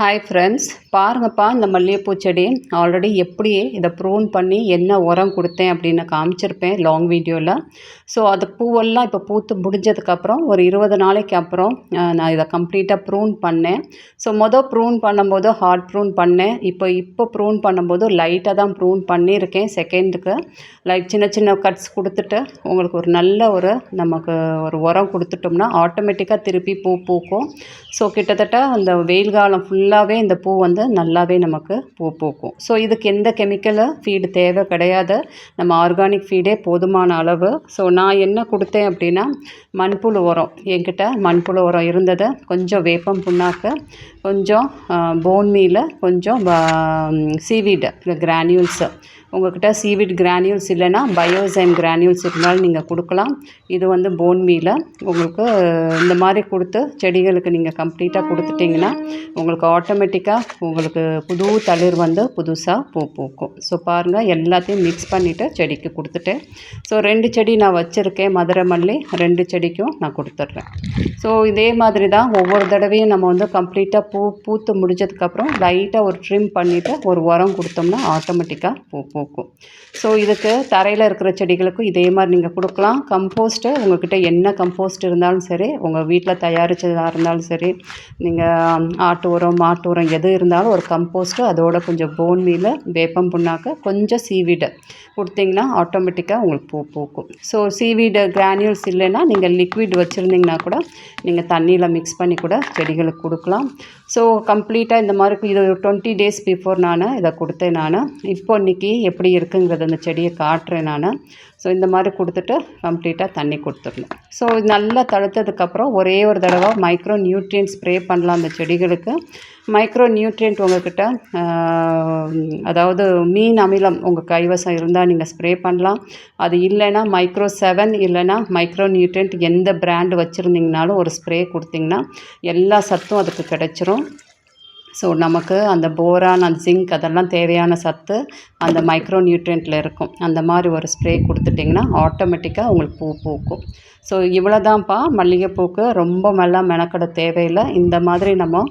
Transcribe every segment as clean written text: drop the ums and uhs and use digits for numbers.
Hi friends, பாருங்கப்பா இந்த மல்லிகைப்பூ செடி ஆல்ரெடி எப்படி இதை ப்ரூன் பண்ணி என்ன உரம் கொடுத்தேன் அப்படின்னு காமிச்சிருப்பேன் லாங் வீடியோவில். ஸோ அது பூவெல்லாம் இப்போ பூத்து முடிஞ்சதுக்கப்புறம் ஒரு 20 நாளைக்கு அப்புறம் நான் இதை கம்ப்ளீட்டாக ப்ரூன் பண்ணேன். ஸோ ப்ரூன் பண்ணும்போது ஹார்ட் ப்ரூன் பண்ணேன். இப்போ ப்ரூன் பண்ணும்போது லைட்டாக தான் ப்ரூன் பண்ணியிருக்கேன். செகண்டுக்கு லைட் சின்ன சின்ன கட்ஸ் கொடுத்துட்டு உங்களுக்கு ஒரு நல்ல நமக்கு ஒரு உரம் கொடுத்துட்டோம்னா ஆட்டோமேட்டிக்காக திருப்பி பூ பூக்கும். ஸோ கிட்டத்தட்ட அந்த வெயில் காலம் ஃபுல்லாகவே இந்த பூ நல்லாவே நமக்கு பூ பூக்கும். ஸோ இதுக்கு எந்த கெமிக்கல் ஃபீடு தேவை கிடையாது. நம்ம ஆர்கானிக் ஃபீடே போதுமான அளவு. ஸோ நான் என்ன கொடுத்தேன் அப்படின்னா மண்புழு உரம். என்கிட்ட மண்புழு உரம் இருந்தது. கொஞ்சம் வேப்பம் புண்ணாக்கு, கொஞ்சம் போன் மீல், கொஞ்சம் சீவீடு கிரானியூல்ஸு. உங்கள்கிட்ட சீவீட் கிரானியூல்ஸ் இல்லைன்னா பயோசைம் கிரானியூல்ஸ் இருந்தாலும் நீங்கள் கொடுக்கலாம். இது போன் மீலை உங்களுக்கு இந்த மாதிரி கொடுத்து செடிகளுக்கு நீங்கள் கம்ப்ளீட்டாக கொடுத்துட்டிங்கன்னா உங்களுக்கு ஆட்டோமேட்டிக்காக உங்களுக்கு புது தளிர் புதுசாக பூ பூக்கும். ஸோ பாருங்கள், எல்லாத்தையும் மிக்ஸ் பண்ணிவிட்டு செடிக்கு கொடுத்துட்டேன். ஸோ 2 செடி நான் வச்சுருக்கேன். மதுரை மல்லி 2 செடிக்கும் நான் கொடுத்துட்றேன். ஸோ இதே மாதிரி தான் ஒவ்வொரு தடவையும் நம்ம கம்ப்ளீட்டாக பூத்து முடிஞ்சதுக்கப்புறம் லைட்டாக ஒரு ட்ரிம் பண்ணிவிட்டு ஒரு உரம் கொடுத்தோம்னா ஆட்டோமேட்டிக்காக பூ பூக்கும். ஸோ இதுக்கு தரையில் இருக்கிற செடிகளுக்கும் இதே மாதிரி நீங்கள் கொடுக்கலாம். கம்போஸ்ட்டு உங்கள்கிட்ட என்ன கம்போஸ்ட் இருந்தாலும் சரி, உங்கள் வீட்டில் தயாரித்ததாக இருந்தாலும் சரி, நீங்கள் ஆட்டு உரம், மாட்டு உரம் எது இருந்தாலும் ஒரு கம்போஸ்ட்டு அதோட கொஞ்சம் போன் மீல், வேப்பம் புண்ணாக்கு, கொஞ்சம் சீவீடு கொடுத்திங்கன்னா ஆட்டோமேட்டிக்காக உங்களுக்கு பூ பூக்கும். ஸோ சீவீடு கிரானியூல்ஸ் இல்லைன்னா நீங்கள் லிக்விட் வச்சுருந்தீங்கன்னா கூட நீங்கள் தண்ணியில் மிக்ஸ் பண்ணி கூட செடிகளுக்கு கொடுக்கலாம். ஸோ கம்ப்ளீட்டாக இந்த மாதிரி இது 20 டேஸ் பிஃபோர் நான் இதை கொடுத்தேன். இப்போ இன்றைக்கி எப்படி இருக்குங்கிறது அந்த செடியை காட்டுறேன் நான். ஸோ இந்த மாதிரி கொடுத்துட்டு கம்ப்ளீட்டாக தண்ணி கொடுத்துடணும். ஸோ இது நல்லா தழுத்ததுக்கப்புறம் ஒரே ஒரு தடவை மைக்ரோ நியூட்ரியன்ட் ஸ்ப்ரே பண்ணலாம் அந்த செடிகளுக்கு. மைக்ரோ நியூட்ரியன்ட் உங்கள்கிட்ட அதாவது மீன் அமிலம் உங்கள் கைவசம் இருந்தால் நீங்கள் ஸ்ப்ரே பண்ணலாம். அது இல்லைன்னா மைக்ரோ 7 இல்லைன்னா மைக்ரோ நியூட்ரியன்ட் எந்த பிராண்டு வச்சுருந்தீங்கனாலும் ஒரு ஸ்ப்ரே கொடுத்திங்கன்னா எல்லா சத்தும் அதுக்கு கிடச்சிரும். ஸோ நமக்கு அந்த போரான், அந்த ஜிங்க் அதெல்லாம் தேவையான சத்து அந்த மைக்ரோ நியூட்ரியண்ட்டில் இருக்கும். அந்த மாதிரி ஒரு ஸ்ப்ரே கொடுத்துட்டிங்கன்னா ஆட்டோமேட்டிக்காக உங்களுக்கு பூ பூக்கும். ஸோ இவ்வளோ தான்ப்பா மல்லிகைப்பூக்கு. ரொம்ப மெனக்கட தேவையில்லை. இந்த மாதிரி நம்ம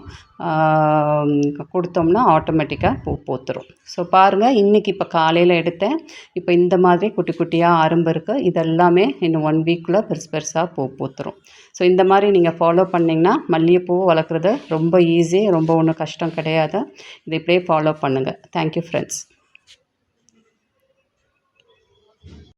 கொடுத்தோம்னா ஆட்டோமேட்டிக்காக பூ பூத்துரும். ஸோ பாருங்கள், இன்றைக்கி இப்போ காலையில் எடுத்தேன். இப்போ இந்த மாதிரி குட்டி குட்டியாக அரும்பு இருக்குது. இதெல்லாமே இன்னும் 1 வீக்கில் பெருசாக பூ பூத்துரும். ஸோ இந்த மாதிரி நீங்கள் ஃபாலோ பண்ணிங்கன்னா மல்லிகைப்பூ வளர்க்குறது ரொம்ப ஈஸி, ரொம்ப ஒன்றும் கஷ்டம் கிடையாது. இதை இப்படியே ஃபாலோ பண்ணுங்கள். Thank you friends.